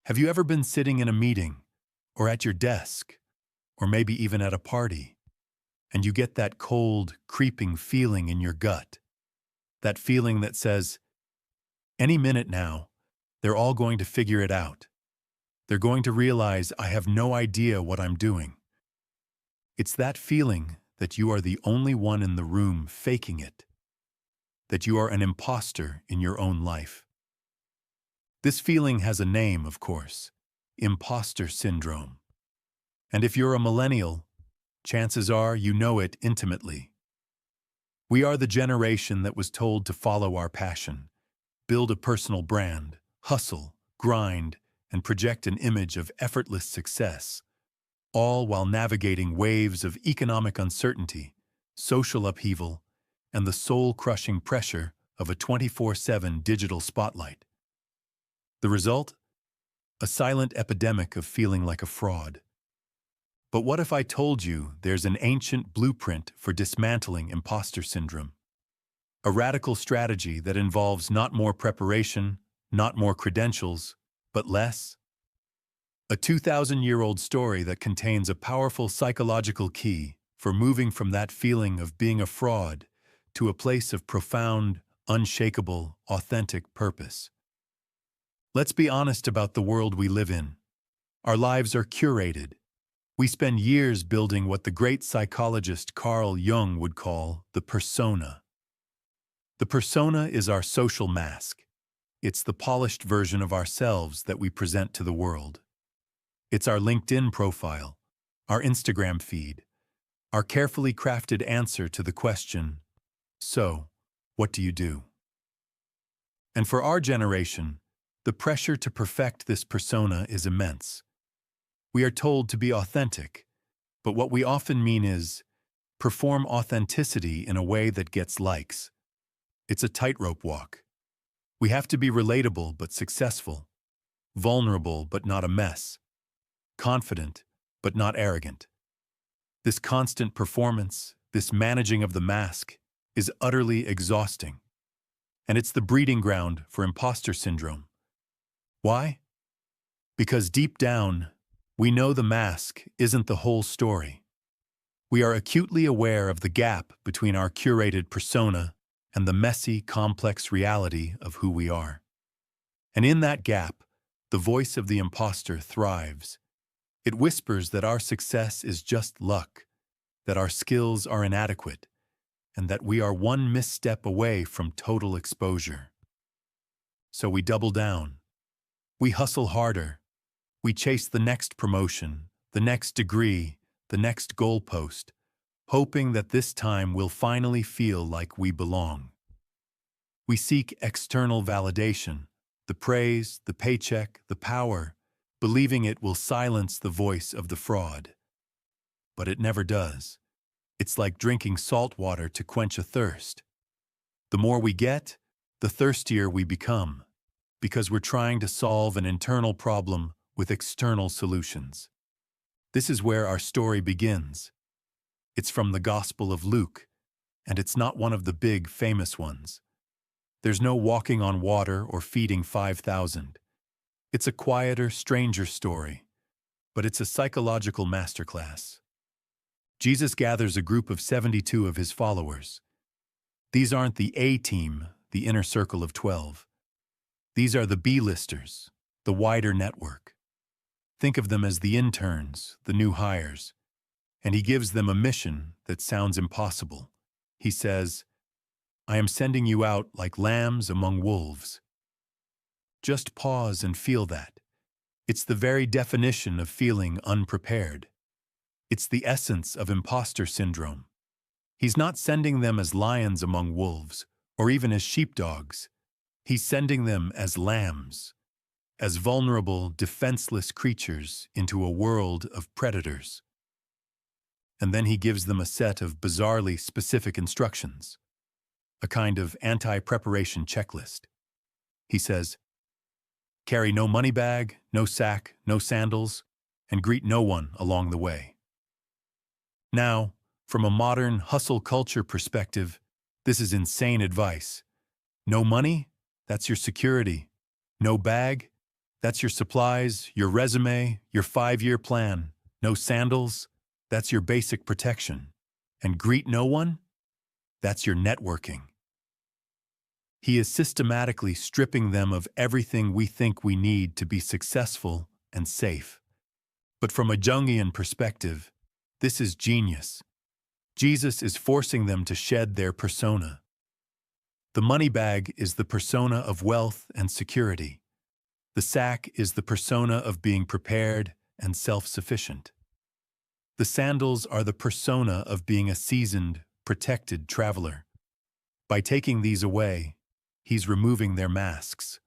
Have you ever been sitting in a meeting, or at your desk, or maybe even at a party, and you get that cold, creeping feeling in your gut? That feeling that says, any minute now, they're all going to figure it out. They're going to realize I have no idea what I'm doing. It's that feeling that you are the only one in the room faking it, that you are an imposter in your own life. This feeling has a name, of course: imposter syndrome. And if you're a millennial, chances are you know it intimately. We are the generation that was told to follow our passion, build a personal brand, hustle, grind, and project an image of effortless success, all while navigating waves of economic uncertainty, social upheaval, and the soul-crushing pressure of a 24/7 digital spotlight. The result? A silent epidemic of feeling like a fraud. But what if I told you there's an ancient blueprint for dismantling imposter syndrome? A radical strategy that involves not more preparation, not more credentials, but less? A 2,000-year-old story that contains a powerful psychological key for moving from that feeling of being a fraud to a place of profound, unshakable, authentic purpose. Let's be honest about the world we live in. Our lives are curated. We spend years building what the great psychologist Carl Jung would call the persona. The persona is our social mask. It's the polished version of ourselves that we present to the world. It's our LinkedIn profile, our Instagram feed, our carefully crafted answer to the question, so, what do you do? And for our generation, the pressure to perfect this persona is immense. We are told to be authentic, but what we often mean is perform authenticity in a way that gets likes. It's a tightrope walk. We have to be relatable but successful, vulnerable but not a mess, confident but not arrogant. This constant performance, this managing of the mask, is utterly exhausting. And it's the breeding ground for imposter syndrome. Why? Because deep down, we know the mask isn't the whole story. We are acutely aware of the gap between our curated persona and the messy, complex reality of who we are. And in that gap, the voice of the imposter thrives. It whispers that our success is just luck, that our skills are inadequate, and that we are one misstep away from total exposure. So we double down. We hustle harder. We chase the next promotion, the next degree, the next goalpost, hoping that this time we'll finally feel like we belong. We seek external validation, the praise, the paycheck, the power, believing it will silence the voice of the fraud. But it never does. It's like drinking salt water to quench a thirst. The more we get, the thirstier we become, because we're trying to solve an internal problem with external solutions. This is where our story begins. It's from the Gospel of Luke, and it's not one of the big, famous ones. There's no walking on water or feeding 5,000. It's a quieter, stranger story, but it's a psychological masterclass. Jesus gathers a group of 72 of his followers. These aren't the A team, the inner circle of 12. These are the B-listers, the wider network. Think of them as the interns, the new hires. And he gives them a mission that sounds impossible. He says, I am sending you out like lambs among wolves. Just pause and feel that. It's the very definition of feeling unprepared. It's the essence of imposter syndrome. He's not sending them as lions among wolves, or even as sheepdogs. He's sending them as lambs, as vulnerable, defenseless creatures into a world of predators. And then he gives them a set of bizarrely specific instructions, a kind of anti-preparation checklist. He says, carry no money bag, no sack, no sandals, and greet no one along the way. Now, from a modern hustle culture perspective, this is insane advice. No money? That's your security. No bag? That's your supplies, your resume, your 5-year plan. No sandals? That's your basic protection. And greet no one? That's your networking. He is systematically stripping them of everything we think we need to be successful and safe. But from a Jungian perspective, this is genius. Jesus is forcing them to shed their persona. The money bag is the persona of wealth and security. The sack is the persona of being prepared and self-sufficient. The sandals are the persona of being a seasoned, protected traveler. By taking these away, he's removing their masks.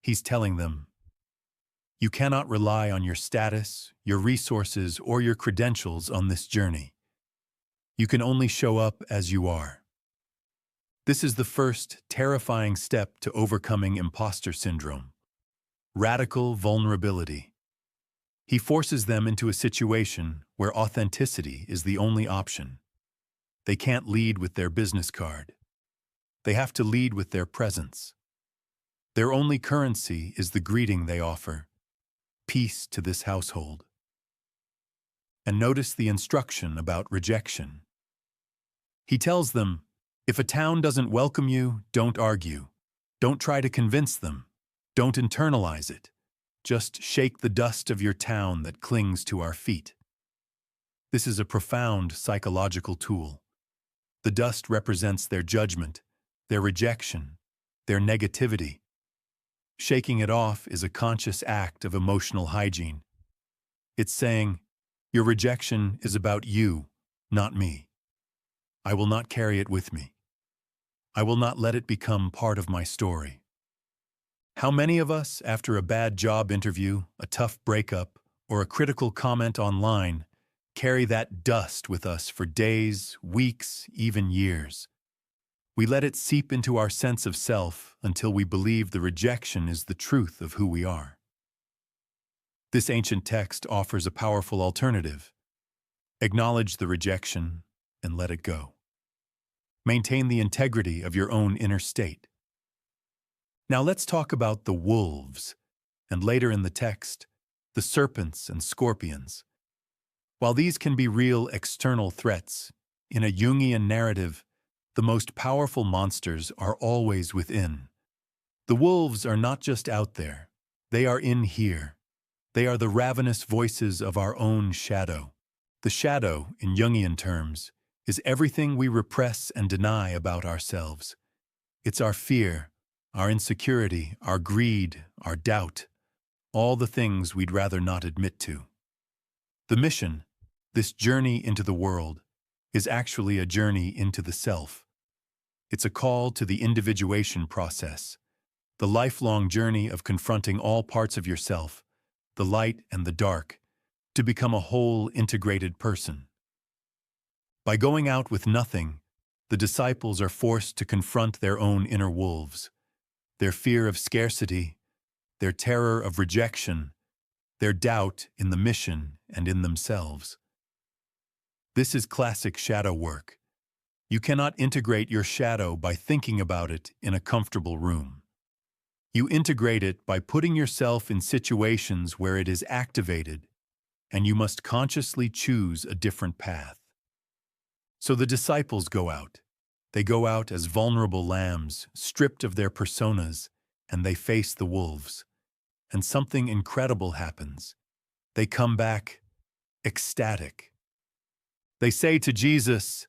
He's telling them, you cannot rely on your status, your resources, or your credentials on this journey. You can only show up as you are. This is the first terrifying step to overcoming imposter syndrome. Radical vulnerability. He forces them into a situation where authenticity is the only option. They can't lead with their business card. They have to lead with their presence. Their only currency is the greeting they offer. Peace to this household. And notice the instruction about rejection. He tells them, if a town doesn't welcome you, don't argue. Don't try to convince them. Don't internalize it. Just shake the dust of your town that clings to our feet. This is a profound psychological tool. The dust represents their judgment, their rejection, their negativity. Shaking it off is a conscious act of emotional hygiene. It's saying, your rejection is about you, not me. I will not carry it with me. I will not let it become part of my story. How many of us, after a bad job interview, a tough breakup, or a critical comment online, carry that dust with us for days, weeks, even years? We let it seep into our sense of self until we believe the rejection is the truth of who we are. This ancient text offers a powerful alternative. Acknowledge the rejection and let it go. Maintain the integrity of your own inner state. Now let's talk about the wolves, and later in the text, the serpents and scorpions. While these can be real external threats, in a Jungian narrative, the most powerful monsters are always within. The wolves are not just out there, they are in here. They are the ravenous voices of our own shadow. The shadow, in Jungian terms, is everything we repress and deny about ourselves. It's our fear, our insecurity, our greed, our doubt, all the things we'd rather not admit to. The mission, this journey into the world, is actually a journey into the self. It's a call to the individuation process, the lifelong journey of confronting all parts of yourself, the light and the dark, to become a whole integrated person. By going out with nothing, the disciples are forced to confront their own inner wolves, their fear of scarcity, their terror of rejection, their doubt in the mission and in themselves. This is classic shadow work. You cannot integrate your shadow by thinking about it in a comfortable room. You integrate it by putting yourself in situations where it is activated, and you must consciously choose a different path. So the disciples go out. They go out as vulnerable lambs, stripped of their personas, and they face the wolves. And something incredible happens. They come back ecstatic. They say to Jesus,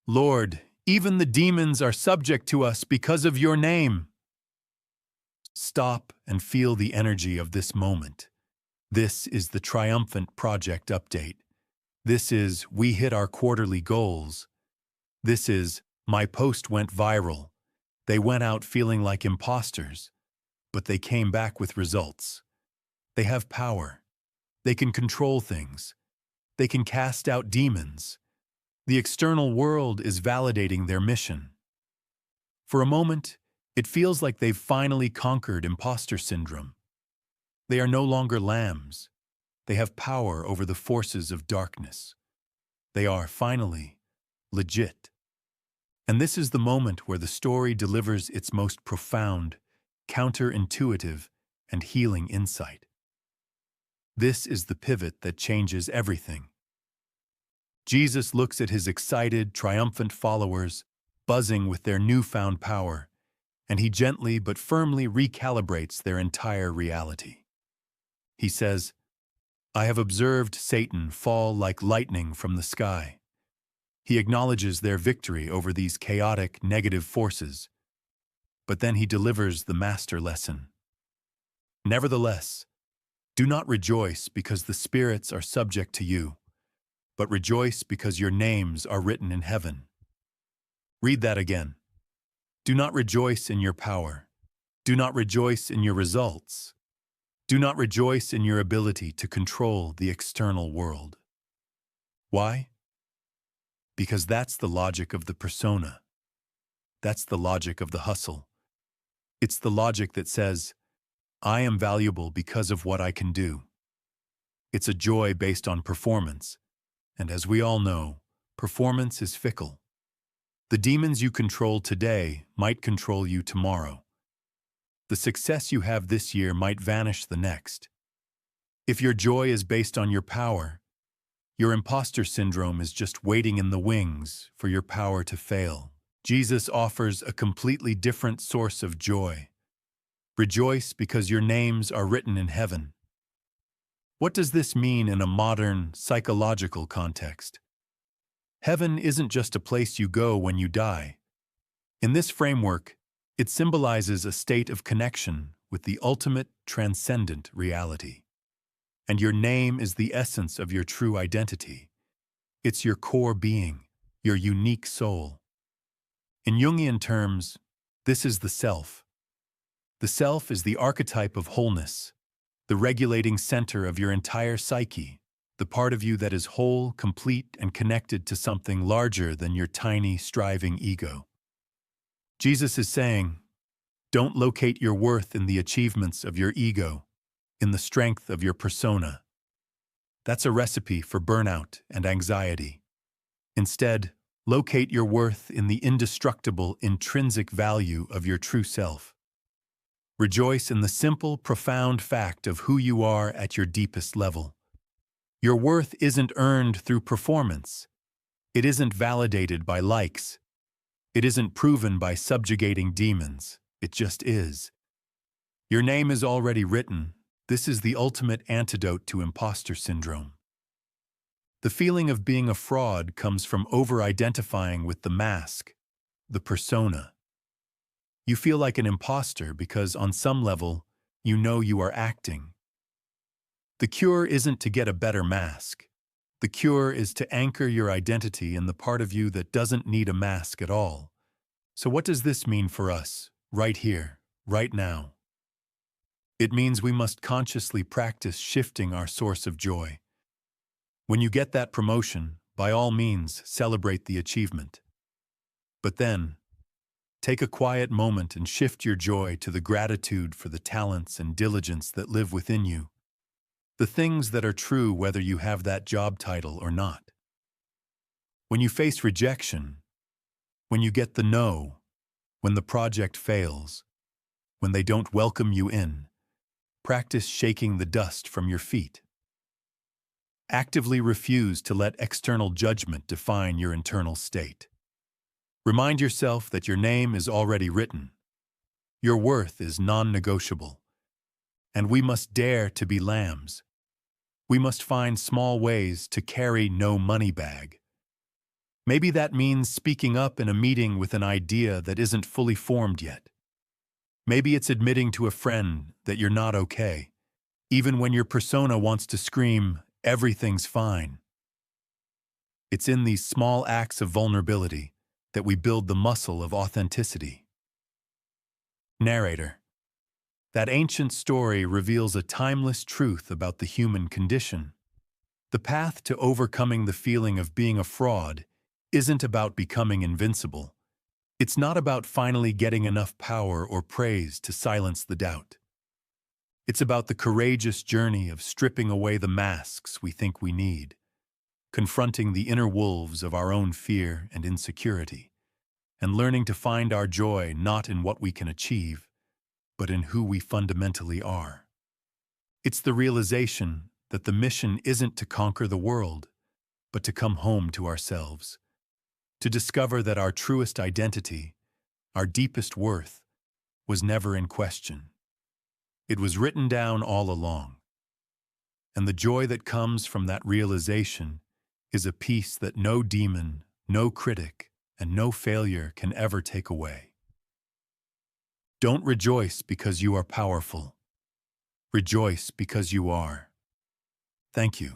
"Lord, even the demons are subject to us because of your name." Stop and feel the energy of this moment. This is the triumphant project update. This is, we hit our quarterly goals. This is, my post went viral. They went out feeling like imposters, but they came back with results. They have power. They can control things. They can cast out demons. The external world is validating their mission. For a moment, it feels like they've finally conquered imposter syndrome. They are no longer lambs. They have power over the forces of darkness. They are, finally, legit. And this is the moment where the story delivers its most profound, counterintuitive, and healing insight. This is the pivot that changes everything. Jesus looks at his excited, triumphant followers, buzzing with their newfound power, and he gently but firmly recalibrates their entire reality. He says, "I have observed Satan fall like lightning from the sky." He acknowledges their victory over these chaotic, negative forces, but then he delivers the master lesson. "Nevertheless, do not rejoice because the spirits are subject to you, but rejoice because your names are written in heaven." Read that again. Do not rejoice in your power. Do not rejoice in your results. Do not rejoice in your ability to control the external world. Why? Because that's the logic of the persona. That's the logic of the hustle. It's the logic that says, I am valuable because of what I can do. It's a joy based on performance, and as we all know, performance is fickle. The demons you control today might control you tomorrow. The success you have this year might vanish the next. If your joy is based on your power, your imposter syndrome is just waiting in the wings for your power to fail. Jesus offers a completely different source of joy. Rejoice because your names are written in heaven. What does this mean in a modern, psychological context? Heaven isn't just a place you go when you die. In this framework, it symbolizes a state of connection with the ultimate, transcendent reality. And your name is the essence of your true identity. It's your core being, your unique soul. In Jungian terms, this is the self. The self is the archetype of wholeness, the regulating center of your entire psyche, the part of you that is whole, complete, and connected to something larger than your tiny, striving ego. Jesus is saying, don't locate your worth in the achievements of your ego, in the strength of your persona. That's a recipe for burnout and anxiety. Instead, locate your worth in the indestructible, intrinsic value of your true self. Rejoice in the simple, profound fact of who you are at your deepest level. Your worth isn't earned through performance. It isn't validated by likes. It isn't proven by subjugating demons. It just is. Your name is already written. This is the ultimate antidote to imposter syndrome. The feeling of being a fraud comes from over-identifying with the mask, the persona. You feel like an imposter because, on some level, you know you are acting. The cure isn't to get a better mask. The cure is to anchor your identity in the part of you that doesn't need a mask at all. So what does this mean for us, right here, right now? It means we must consciously practice shifting our source of joy. When you get that promotion, by all means, celebrate the achievement. But then, take a quiet moment and shift your joy to the gratitude for the talents and diligence that live within you. The things that are true whether you have that job title or not. When you face rejection, when you get the no, when the project fails, when they don't welcome you in, practice shaking the dust from your feet. Actively refuse to let external judgment define your internal state. Remind yourself that your name is already written. Your worth is non-negotiable. And we must dare to be lambs. We must find small ways to carry no money bag. Maybe that means speaking up in a meeting with an idea that isn't fully formed yet. Maybe it's admitting to a friend that you're not okay, even when your persona wants to scream, everything's fine. It's in these small acts of vulnerability that we build the muscle of authenticity. Narrator. That ancient story reveals a timeless truth about the human condition. The path to overcoming the feeling of being a fraud isn't about becoming invincible. It's not about finally getting enough power or praise to silence the doubt. It's about the courageous journey of stripping away the masks we think we need, confronting the inner wolves of our own fear and insecurity, and learning to find our joy not in what we can achieve, but in who we fundamentally are. It's the realization that the mission isn't to conquer the world, but to come home to ourselves, to discover that our truest identity, our deepest worth, was never in question. It was written down all along. And the joy that comes from that realization is a peace that no demon, no critic, and no failure can ever take away. Don't rejoice because you are powerful. Rejoice because you are. Thank you.